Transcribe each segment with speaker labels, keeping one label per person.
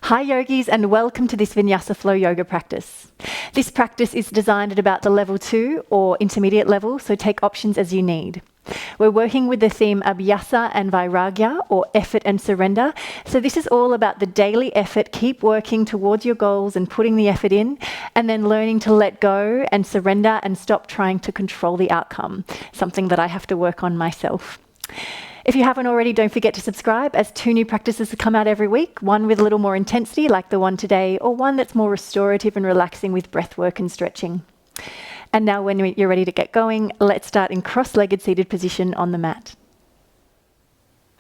Speaker 1: Hi yogis, and welcome to this Vinyasa flow yoga practice. This practice is designed at about the level 2 or intermediate level, so take options as you need. We're working with the theme abhyasa and vairagya, or effort and surrender. So this is all about the daily effort, keep working towards your goals and putting the effort in, and then learning to let go and surrender and stop trying to control the outcome, something that I have to work on myself. If you haven't already, don't forget to subscribe, as 2 new practices come out every week, one with a little more intensity like the one today, or one that's more restorative and relaxing with breath work and stretching. And now when you're ready to get going, let's start in cross-legged seated position on the mat.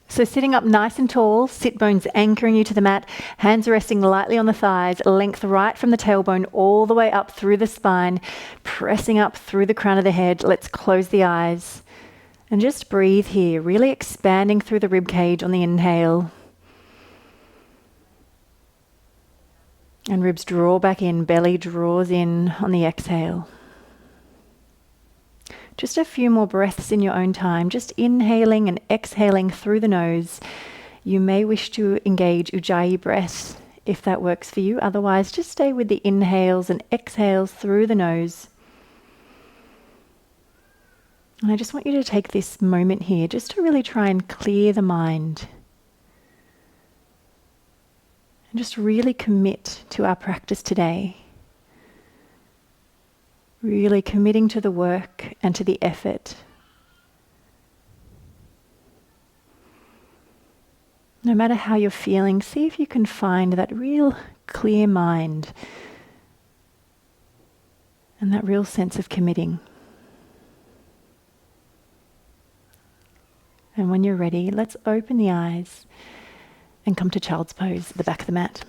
Speaker 1: So sitting up nice and tall, sit bones anchoring you to the mat, hands resting lightly on the thighs, length right from the tailbone all the way up through the spine, pressing up through the crown of the head. Let's close the eyes. And just breathe here, really expanding through the rib cage on the inhale. And ribs draw back in, belly draws in on the exhale. Just a few more breaths in your own time, just inhaling and exhaling through the nose. You may wish to engage Ujjayi breath if that works for you. Otherwise, just stay with the inhales and exhales through the nose. And I just want you to take this moment here just to really try and clear the mind. And just really commit to our practice today. Really committing to the work and to the effort. No matter how you're feeling, see if you can find that real clear mind and that real sense of committing. And when you're ready, let's open the eyes and come to child's pose at the back of the mat.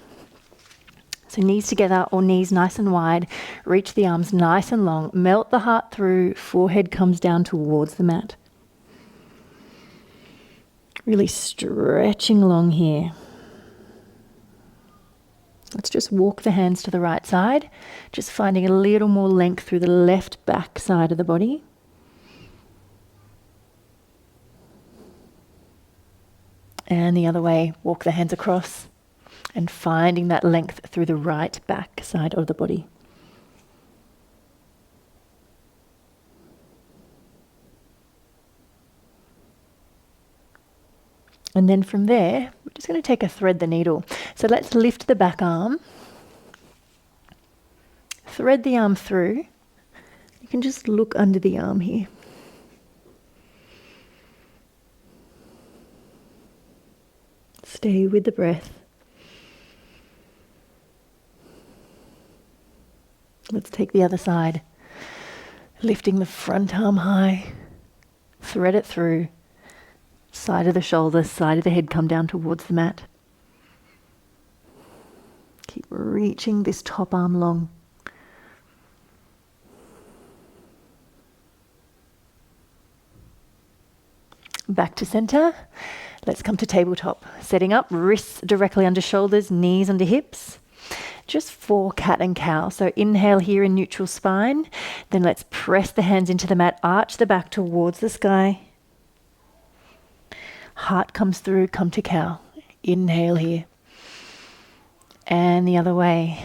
Speaker 1: So knees together or knees nice and wide, reach the arms nice and long, melt the heart through, forehead comes down towards the mat. Really stretching long here. Let's just walk the hands to the right side, just finding a little more length through the left back side of the body. And the other way, walk the hands across and finding that length through the right back side of the body. And then from there, we're just going to take a thread the needle. So let's lift the back arm, thread the arm through. You can just look under the arm here. Stay with the breath. Let's take the other side. Lifting the front arm high. Thread it through. Side of the shoulders, side of the head come down towards the mat. Keep reaching this top arm long. Back to center. Let's come to tabletop. Setting up, wrists directly under shoulders, knees under hips. Just for cat and cow. So inhale here in neutral spine. Then let's press the hands into the mat, arch the back towards the sky. Heart comes through, come to cow. Inhale here. And the other way.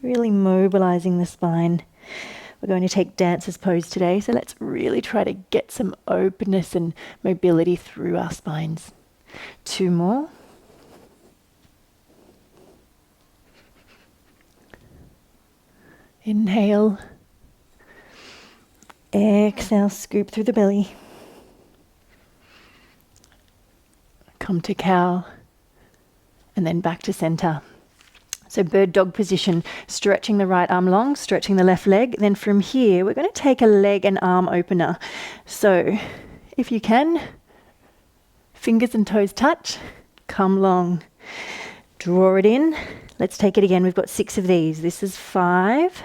Speaker 1: Really mobilizing the spine. We're going to take dancer's pose today, so let's really try to get some openness and mobility through our spines. 2 more. Inhale. Exhale, scoop through the belly. Come to cow. And then back to center. So bird dog position, stretching the right arm long, stretching the left leg. Then from here, we're going to take a leg and arm opener. So if you can, fingers and toes touch, come long. Draw it in. Let's take it again. We've got 6 of these. This is 5.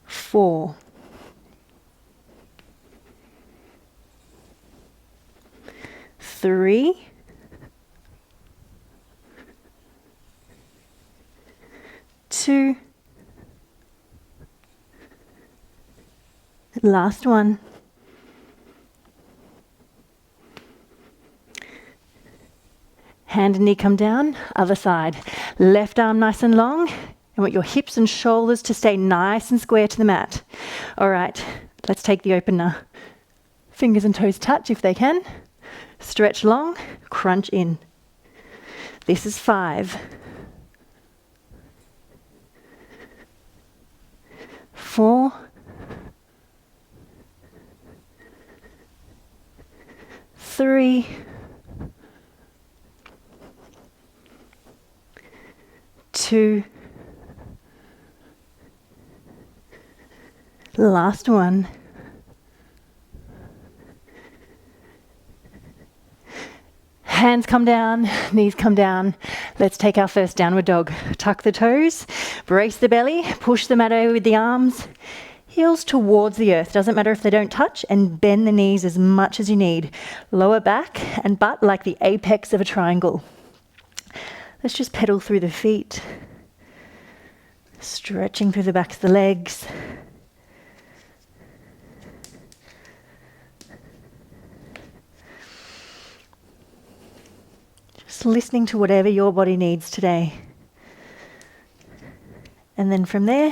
Speaker 1: 4. 3. 2. Last one. Hand and knee come down, other side. Left arm nice and long. I want your hips and shoulders to stay nice and square to the mat. All right, let's take the opener. Fingers and toes touch if they can. Stretch long, crunch in. This is 5. 4. 3. 2. Last one. Hands come down, knees come down. Let's take our first downward dog. Tuck the toes, brace the belly, push the mat over with the arms, heels towards the earth. Doesn't matter if they don't touch, and bend the knees as much as you need. Lower back and butt like the apex of a triangle. Let's just pedal through the feet, stretching through the backs of the legs. Just listening to whatever your body needs today. And then from there,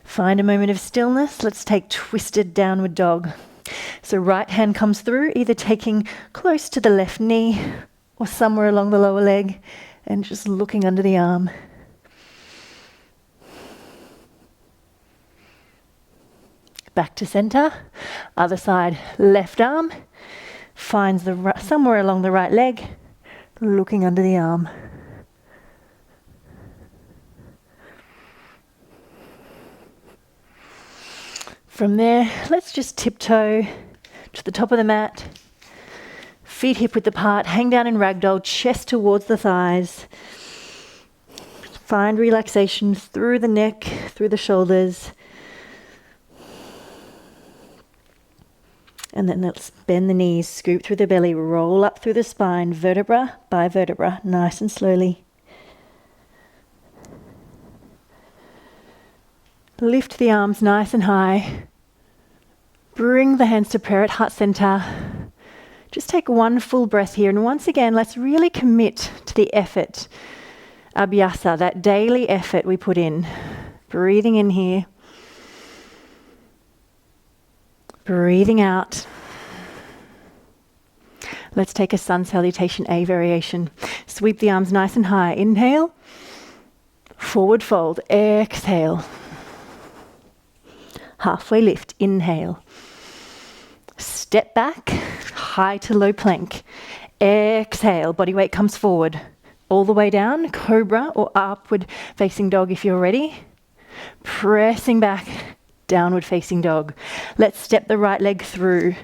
Speaker 1: find a moment of stillness. Let's take twisted downward dog. So right hand comes through, either taking close to the left knee or somewhere along the lower leg, and just looking under the arm. Back to center, other side, left arm finds somewhere along the right leg, looking under the arm. From there, let's just tiptoe to the top of the mat. Feet hip width apart, hang down in ragdoll, chest towards the thighs. Find relaxation through the neck, through the shoulders. And then let's bend the knees, scoop through the belly, roll up through the spine, vertebra by vertebra, nice and slowly. Lift the arms nice and high. Bring the hands to prayer at heart center. Just take one full breath here. And once again, let's really commit to the effort. Abhyasa, that daily effort we put in. Breathing in here. Breathing out. Let's take a sun salutation, A variation. Sweep the arms nice and high. Inhale. Forward fold. Exhale. Halfway lift. Inhale. Step back. High to low plank. Exhale. Body weight comes forward. All the way down. Cobra or upward facing dog if you're ready. Pressing back. Downward facing dog. Let's step the right leg through.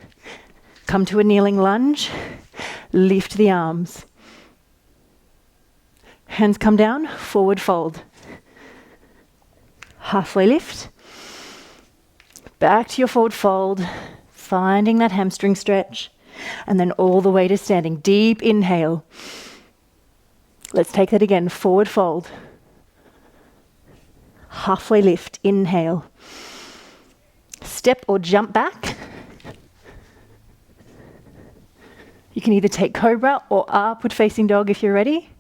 Speaker 1: Come to a kneeling lunge. Lift the arms. Hands come down. Forward fold. Halfway lift. Back to your forward fold. Finding that hamstring stretch. And then all the way to standing. Deep inhale. Let's take that again. Forward fold. Halfway lift. Inhale. Step or jump back. You can either take cobra or upward facing dog if you're ready.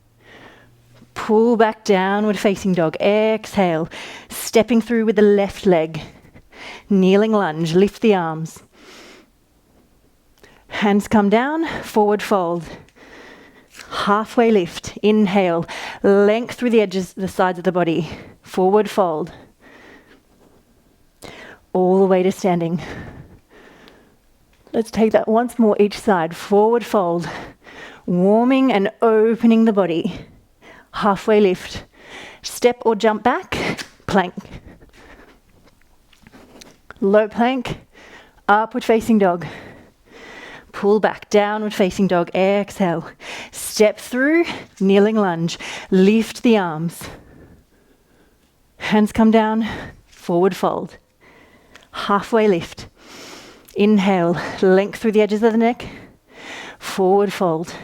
Speaker 1: Pull back, downward facing dog. Exhale. Stepping through with the left leg. Kneeling lunge. Lift the arms. Hands come down. Forward fold. Halfway lift. Inhale. Length through the edges, the sides of the body. Forward fold. All the way to standing. Let's take that once more each side. Forward fold. Warming and opening the body. Halfway lift. Step or jump back. Plank. Low plank. Upward facing dog. Pull back. Downward facing dog. Exhale. Step through. Kneeling lunge. Lift the arms. Hands come down. Forward fold. Halfway lift. Inhale, length through the edges of the neck. Forward fold.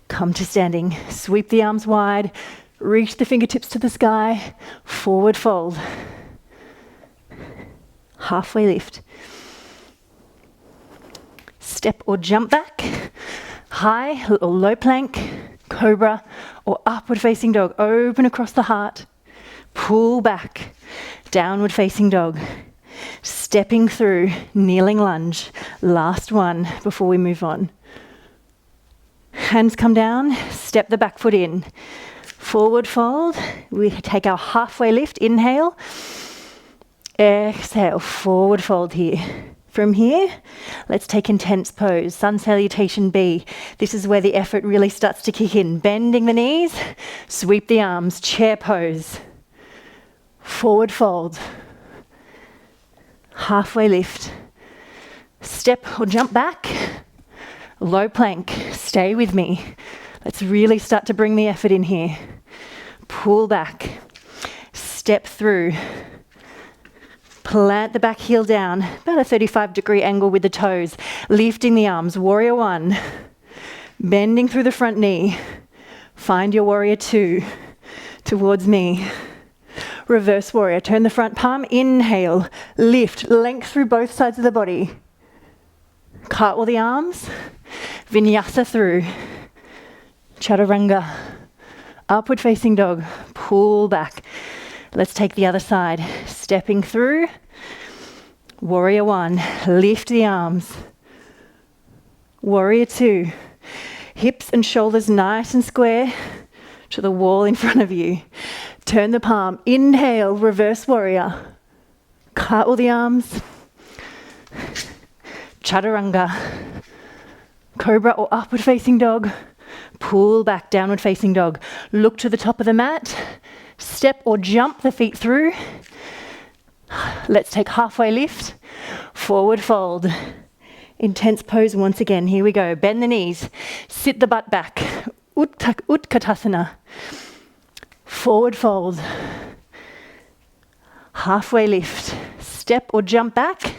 Speaker 1: Come to standing. Sweep the arms wide. Reach the fingertips to the sky. Forward fold. Halfway lift. Step or jump back. high or low plank, cobra, or upward facing dog. Open across the heart. Pull back, downward facing dog. Stepping through, kneeling lunge. Last one before we move on. Hands come down, step the back foot in. Forward fold, we take our halfway lift, inhale. Exhale, forward fold here. From here, let's take intense pose, sun salutation B. This is where the effort really starts to kick in. Bending the knees, sweep the arms, chair pose. Forward fold. Halfway lift. Step or jump back. Low plank, stay with me. Let's really start to bring the effort in here. Pull back, step through. Plant the back heel down, about a 35-degree angle with the toes. Lifting the arms, warrior one. Bending through the front knee. Find your warrior two towards me. Reverse warrior, turn the front palm, inhale, lift, length through both sides of the body. Cartwheel the arms, vinyasa through, chaturanga, upward facing dog, pull back. Let's take the other side, stepping through, warrior one, lift the arms, warrior two, hips and shoulders nice and square to the wall in front of you. Turn the palm, inhale, reverse warrior, cartwheel the arms, chaturanga, cobra or upward facing dog, pull back, downward facing dog. Look to the top of the mat, step or jump the feet through. Let's take halfway lift, forward fold. Intense pose once again, here we go. Bend the knees, sit the butt back, Utkatasana. Forward fold, halfway lift, step or jump back,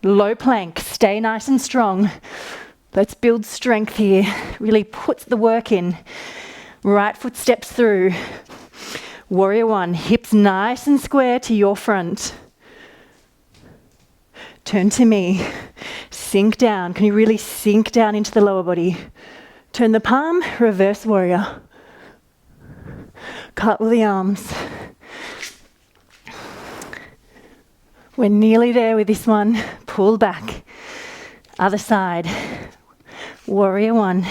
Speaker 1: low plank, stay nice and strong. Let's build strength here, really put the work in. Right foot steps through, warrior one, hips nice and square to your front. Turn to me, sink down, can you really sink down into the lower body? Turn the palm, reverse warrior. Cartwheel the arms. We're nearly there with this one. Pull back. Other side. Warrior one.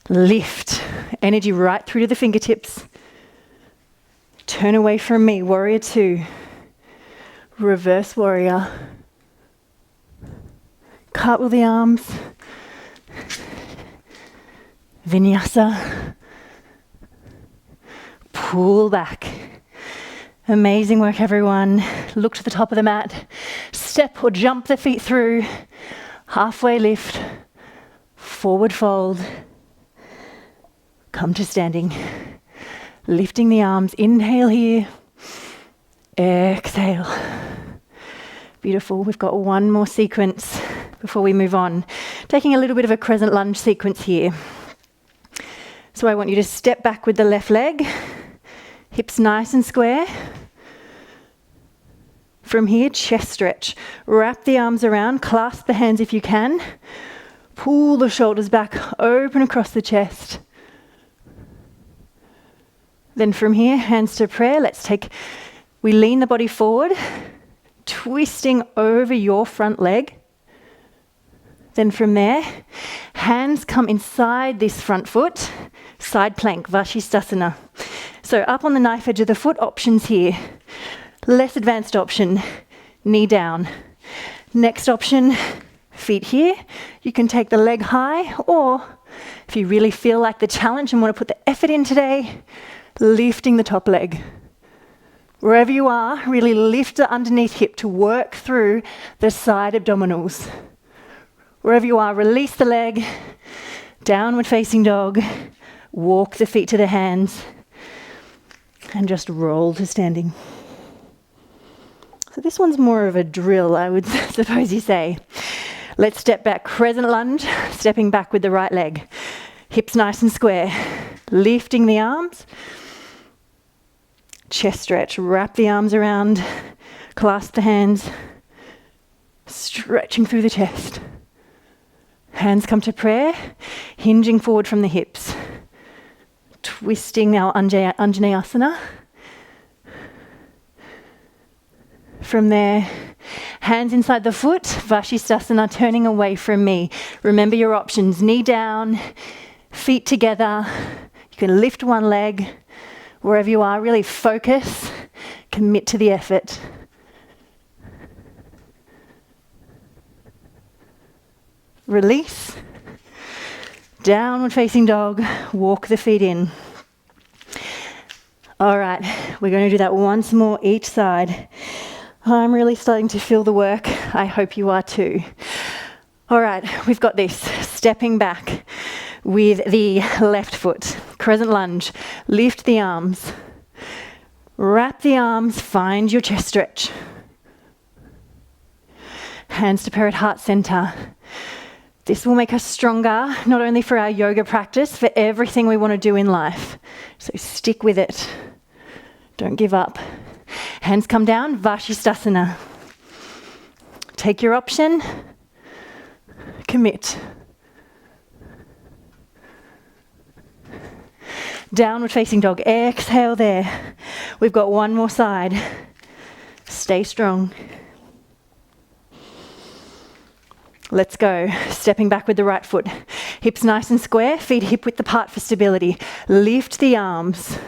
Speaker 1: Lift. Energy right through to the fingertips. Turn away from me. Warrior two. Reverse warrior. Cartwheel the arms. Vinyasa. Pull back. Amazing work, everyone. Look to the top of the mat. Step or jump the feet through. Halfway lift. Forward fold. Come to standing. Lifting the arms. Inhale here. Exhale. Beautiful. We've got one more sequence before we move on. Taking a little bit of a crescent lunge sequence here. So I want you to step back with the left leg. Hips nice and square. From here, chest stretch. Wrap the arms around, clasp the hands if you can. Pull the shoulders back, open across the chest. Then from here, hands to prayer. We lean the body forward, twisting over your front leg. Then from there, hands come inside this front foot, side plank, Vashisthasana. So up on the knife edge of the foot, options here. Less advanced option, knee down. Next option, feet here. You can take the leg high, or if you really feel like the challenge and want to put the effort in today, lifting the top leg. Wherever you are, really lift the underneath hip to work through the side abdominals. Wherever you are, release the leg, downward facing dog, walk the feet to the hands, and just roll to standing. So this one's more of a drill, I would suppose you say. Let's step back, crescent lunge, stepping back with the right leg. Hips nice and square, lifting the arms. Chest stretch, wrap the arms around, clasp the hands, stretching through the chest. Hands come to prayer, hinging forward from the hips. Twisting our Anjaneyasana. From there, hands inside the foot, Vashisthasana, turning away from me. Remember your options, knee down, feet together. You can lift one leg. Wherever you are, really focus, commit to the effort. Release. Downward facing dog, walk the feet in. All right, we're going to do that once more each side. I'm really starting to feel the work. I hope you are too. All right, we've got this. Stepping back with the left foot. Crescent lunge. Lift the arms. Wrap the arms, find your chest stretch. Hands to parrot heart center. This will make us stronger, not only for our yoga practice, for everything we want to do in life. So stick with it. Don't give up. Hands come down, Vashisthasana. Take your option. Commit. Downward facing dog. Exhale there. We've got one more side. Stay strong. Let's go. Stepping back with the right foot. Hips nice and square, feet hip width apart for stability. Lift the arms.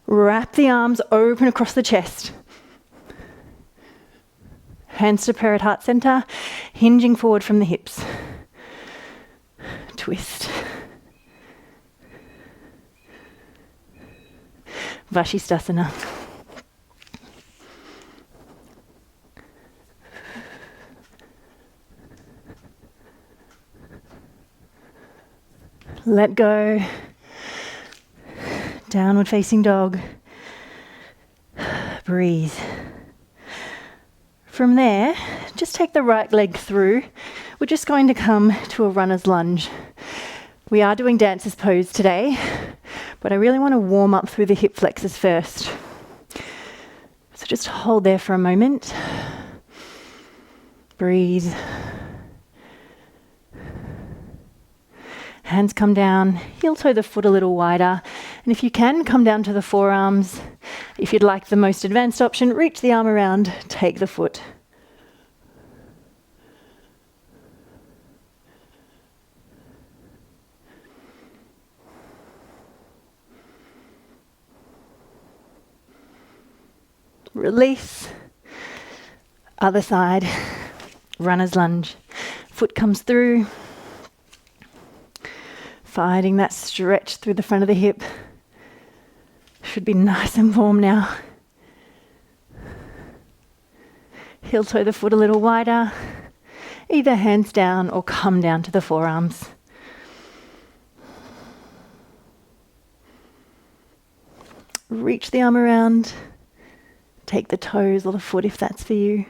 Speaker 1: Wrap the arms open across the chest. Hands to parrot heart center, hinging forward from the hips. Twist. Vashisthasana. Let go. Downward facing dog. Breathe. From there, just take the right leg through. We're just going to come to a runner's lunge. We are doing dancer's pose today, but I really want to warm up through the hip flexors first. So just hold there for a moment. Breathe. Hands come down, heel toe the foot a little wider. And if you can, come down to the forearms. If you'd like the most advanced option, reach the arm around, take the foot. Release. Other side. Runner's lunge. Foot comes through. Finding that stretch through the front of the hip. Should be nice and warm now. Heel toe the foot a little wider. Either hands down or come down to the forearms. Reach the arm around. Take the toes or the foot if that's for you.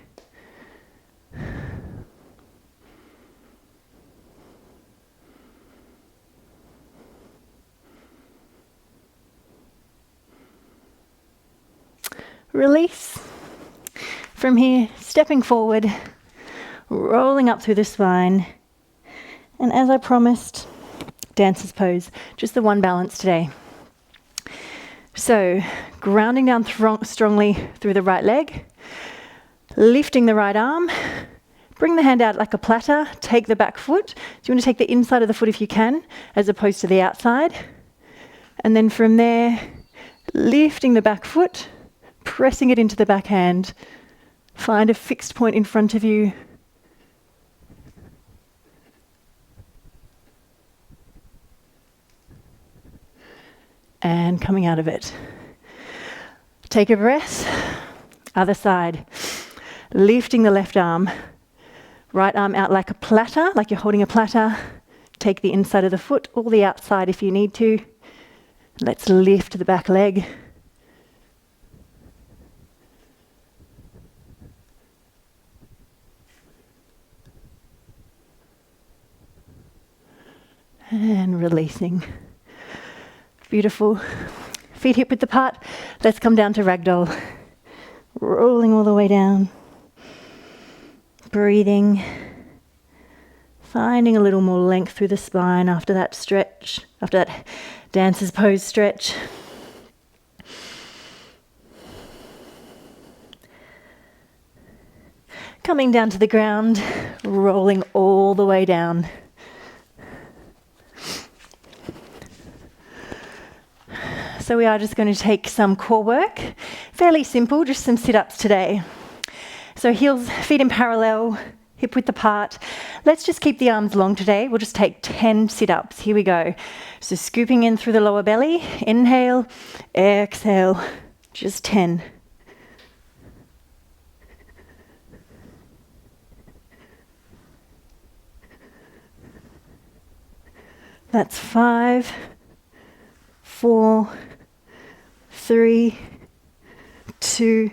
Speaker 1: Release. From here, stepping forward, rolling up through the spine. And as I promised, dancer's pose, just the one balance today. So, grounding down strongly through the right leg, lifting the right arm, bring the hand out like a platter, take the back foot. So you want to take the inside of the foot if you can, as opposed to the outside. And then from there, lifting the back foot, pressing it into the back hand. Find a fixed point in front of you. And coming out of it. Take a breath. Other side. Lifting the left arm. Right arm out like a platter, like you're holding a platter. Take the inside of the foot or the outside if you need to. Let's lift the back leg. And releasing. Beautiful. Feet hip width apart. Let's come down to ragdoll. Rolling all the way down. Breathing. Finding a little more length through the spine after that stretch, after that dancer's pose stretch. Coming down to the ground, rolling all the way down. So we are just going to take some core work. Fairly simple, just some sit-ups today. So heels, feet in parallel, hip width apart. Let's just keep the arms long today. We'll just take 10 sit-ups. Here we go. So scooping in through the lower belly. Inhale, exhale, just 10. That's 5, 4, 3, 2,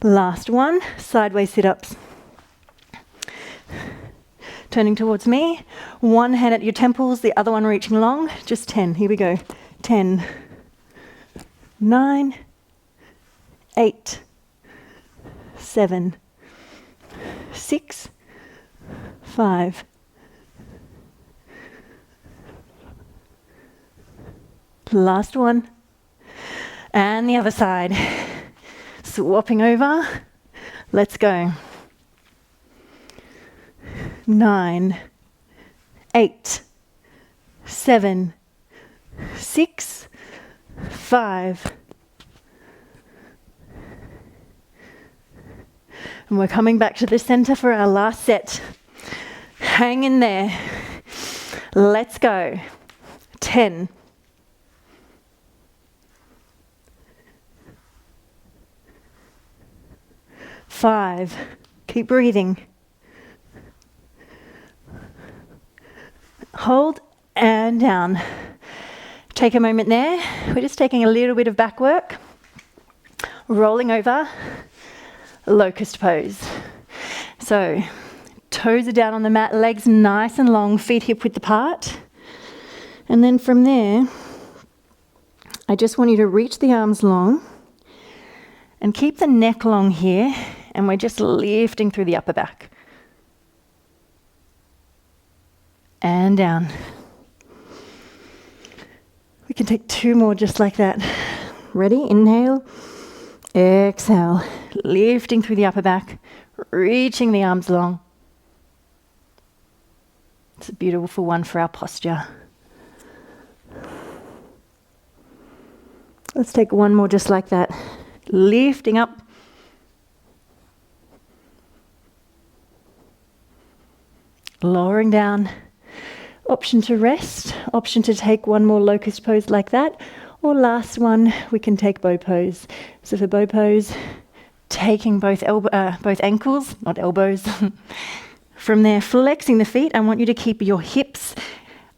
Speaker 1: last one, sideways sit-ups. Turning towards me, one hand at your temples, the other one reaching long, just 10, here we go. 10, 9, 8, 7, 6, 5, last one. And the other side. Swapping over. Let's go. 9, 8, 7, 6, 5. And we're coming back to the center for our last set. Hang in there. Let's go. 10. 5. Keep breathing. Hold and down. Take a moment there. We're just taking a little bit of back work. Rolling over. Locust pose. So, toes are down on the mat, legs nice and long, feet hip width apart. And then from there, I just want you to reach the arms long and keep the neck long here. And we're just lifting through the upper back. And down. We can take 2 more just like that. Ready? Inhale. Exhale. Lifting through the upper back. Reaching the arms long. It's a beautiful one for our posture. Let's take one more just like that. Lifting up. Lowering down. Option to rest. Option to take one more locust pose like that. Or last one, we can take bow pose. So for bow pose, taking both ankles, not elbows. From there, flexing the feet. I want you to keep your hips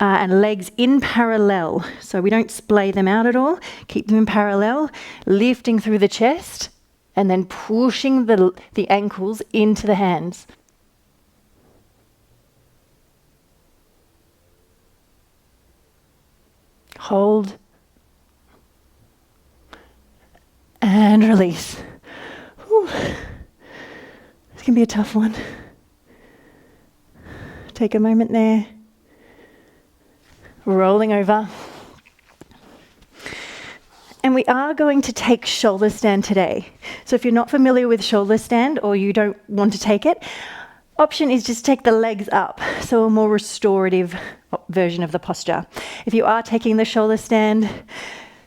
Speaker 1: and legs in parallel. So we don't splay them out at all. Keep them in parallel. Lifting through the chest. And then pushing the ankles into the hands. Hold. And release. Whew. This can be a tough one. Take a moment there. Rolling over. And we are going to take shoulder stand today. So if you're not familiar with shoulder stand or you don't want to take it, option is just take the legs up, so a more restorative version of the posture. If you are taking the shoulder stand,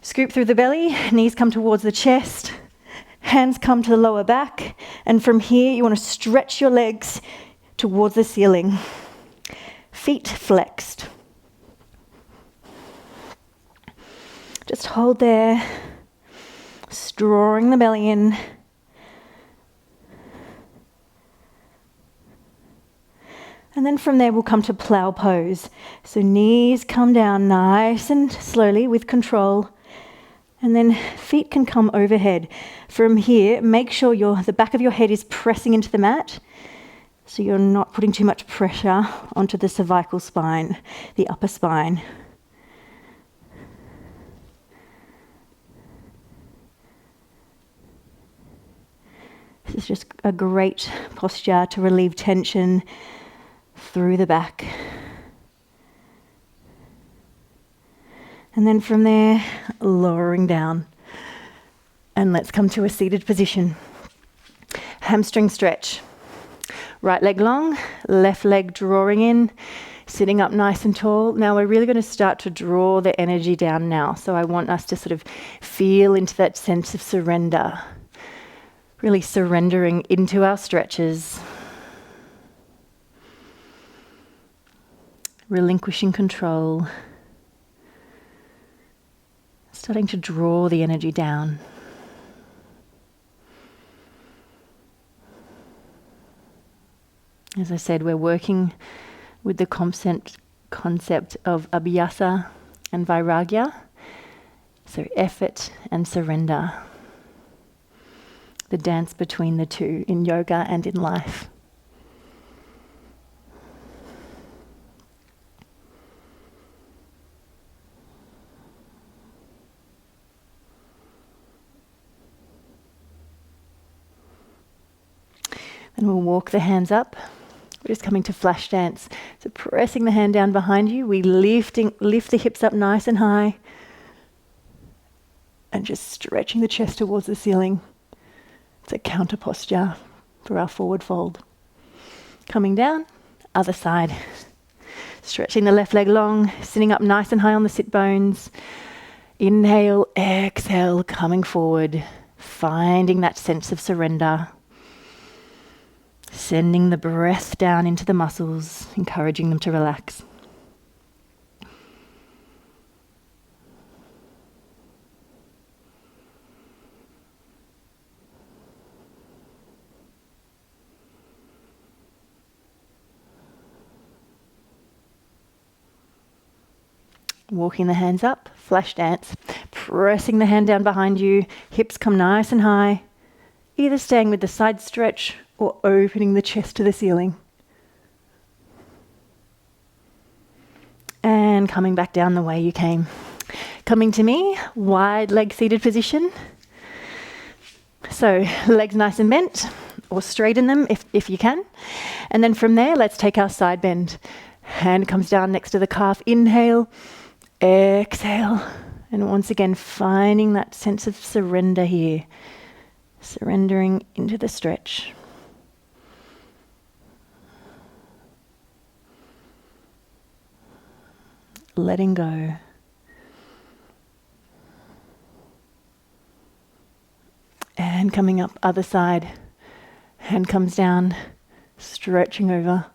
Speaker 1: scoop through the belly, knees come towards the chest, hands come to the lower back, and from here you want to stretch your legs towards the ceiling. Feet flexed. Just hold there, drawing the belly in. And then from there we'll come to plow pose. So knees come down nice and slowly with control. And then feet can come overhead. From here, make sure the back of your head is pressing into the mat. So you're not putting too much pressure onto the cervical spine, the upper spine. This is just a great posture to relieve tension, through the back. And then from there, lowering down. And let's come to a seated position. Hamstring stretch. Right leg long, left leg drawing in, sitting up nice and tall. Now we're really going to start to draw the energy down now. So I want us to sort of feel into that sense of surrender. Really surrendering into our stretches. Relinquishing control. Starting to draw the energy down. As I said, we're working with the concept of abhyasa and vairagya, so effort and surrender, the dance between the two in yoga and in life. And we'll walk the hands up. We're just coming to flash dance. So pressing the hand down behind you, we lift the hips up nice and high. And just stretching the chest towards the ceiling. It's a counter posture for our forward fold. Coming down, other side. Stretching the left leg long, sitting up nice and high on the sit bones. Inhale, exhale, coming forward. Finding that sense of surrender. Sending the breath down into the muscles, encouraging them to relax. Walking the hands up, flash dance, pressing the hand down behind you, hips come nice and high, either staying with the side stretch or opening the chest to the ceiling. And coming back down the way you came. Coming to me, wide leg seated position. So legs nice and bent, or straighten them if you can. And then from there, let's take our side bend. Hand comes down next to the calf. Inhale, exhale. And once again, finding that sense of surrender here. Surrendering into the stretch. Letting go. And coming up, other side. Hand comes down, stretching over.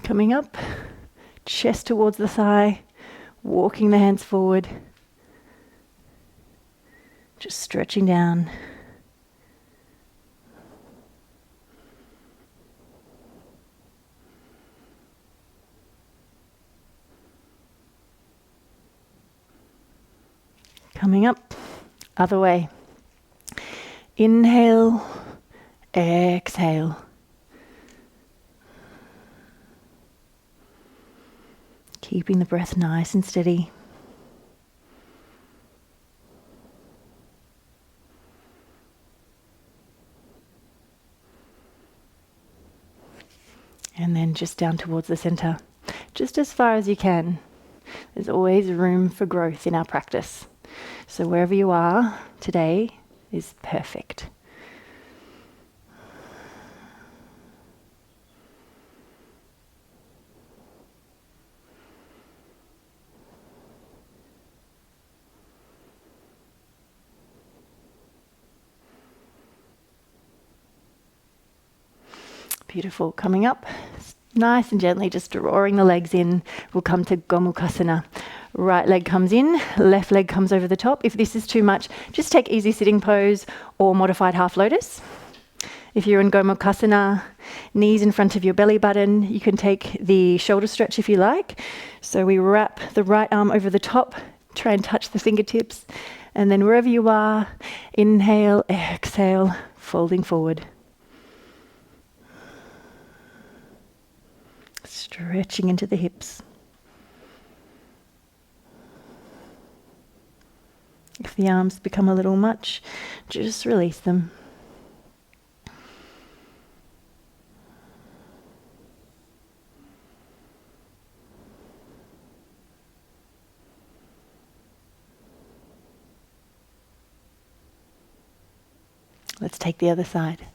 Speaker 1: Coming up, chest towards the thigh. Walking the hands forward, just stretching down. Coming up, other way. Inhale, exhale. Keeping the breath nice and steady. And then just down towards the center, just as far as you can. There's always room for growth in our practice. So wherever you are today is perfect. Beautiful. Coming up, nice and gently, just drawing the legs in. We'll come to Gomukhasana. Right leg comes in, left leg comes over the top. If this is too much, just take easy sitting pose or modified half lotus. If you're in Gomukhasana, knees in front of your belly button, you can take the shoulder stretch if you like. So we wrap the right arm over the top, try and touch the fingertips, and then wherever you are, inhale, exhale, folding forward. stretching into the hips. If the arms become a little much, just release them. Let's take the other side.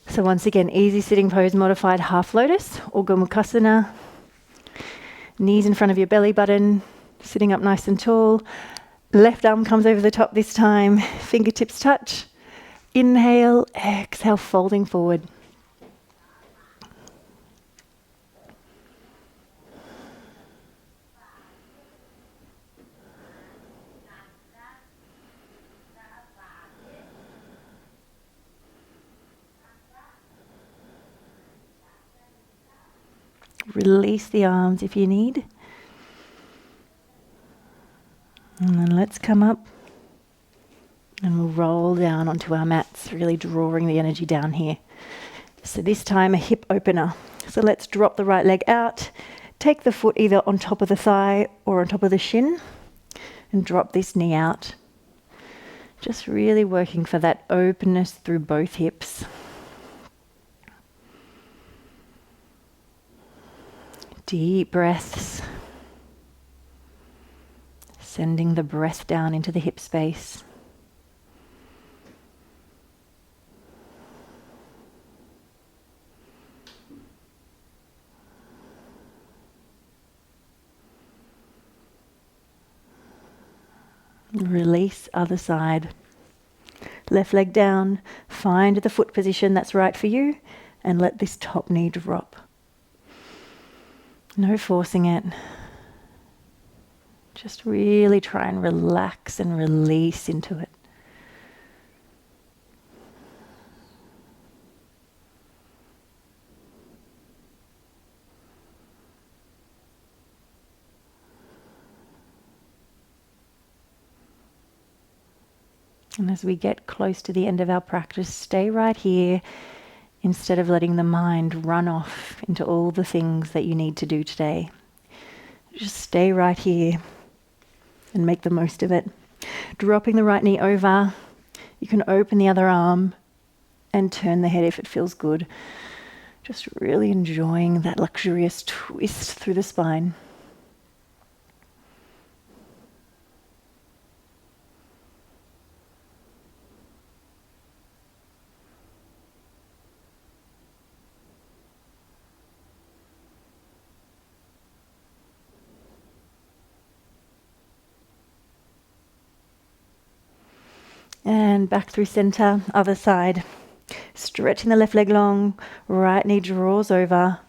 Speaker 1: So once again, easy sitting pose, modified half lotus or Gomukhasana. Knees in front of your belly button, sitting up nice and tall. Left arm comes over the top this time, fingertips touch. Inhale, exhale, folding forward. Release the arms if you need. And then let's come up and we'll roll down onto our mats, really drawing the energy down here. So this time a hip opener. So let's drop the right leg out, take the foot either on top of the thigh or on top of the shin and drop this knee out. Just really working for that openness through both hips. Deep breaths. Sending the breath down into the hip space. Release other side. Left leg down, find the foot position that's right for you and let this top knee drop. No forcing it. Just really try and relax and release into it. And as we get close to the end of our practice, stay right here instead of letting the mind run off into all the things that you need to do today. Just stay right here and make the most of it. Dropping the right knee over, you can open the other arm and turn the head if it feels good. Just really enjoying that luxurious twist through the spine. And back through center, other side. Stretching the left leg long, right knee draws over.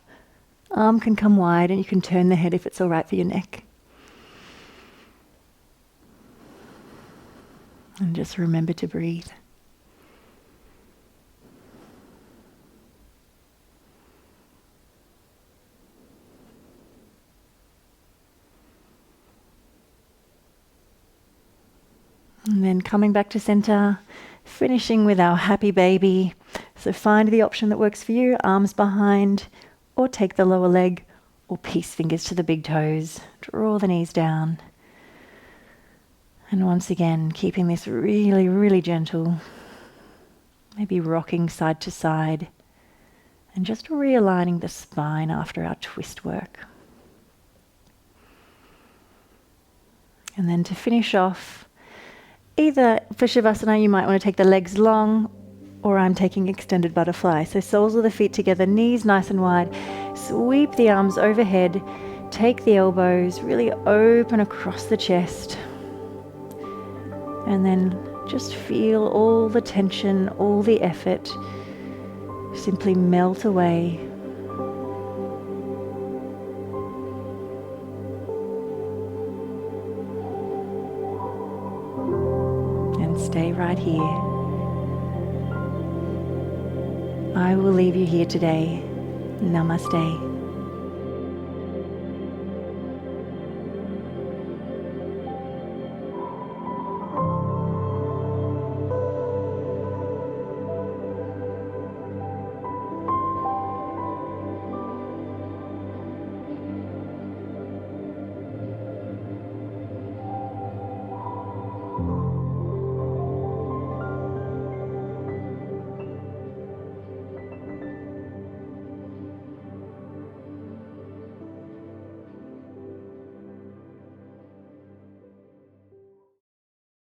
Speaker 1: Arm can come wide and you can turn the head if it's all right for your neck. And just remember to breathe. And then coming back to center, finishing with our happy baby. So find the option that works for you, arms behind, or take the lower leg, or peace fingers to the big toes. Draw the knees down. And once again, keeping this really, really gentle. Maybe rocking side to side. And just realigning the spine after our twist work. And then to finish off, either for Savasana you might want to take the legs long, or I'm taking extended butterfly. So soles of the feet together, knees nice and wide. Sweep the arms overhead, take the elbows, really open across the chest. And then just feel all the tension, all the effort simply melt away. Stay right here. I will leave you here today. Namaste.
Speaker 2: you.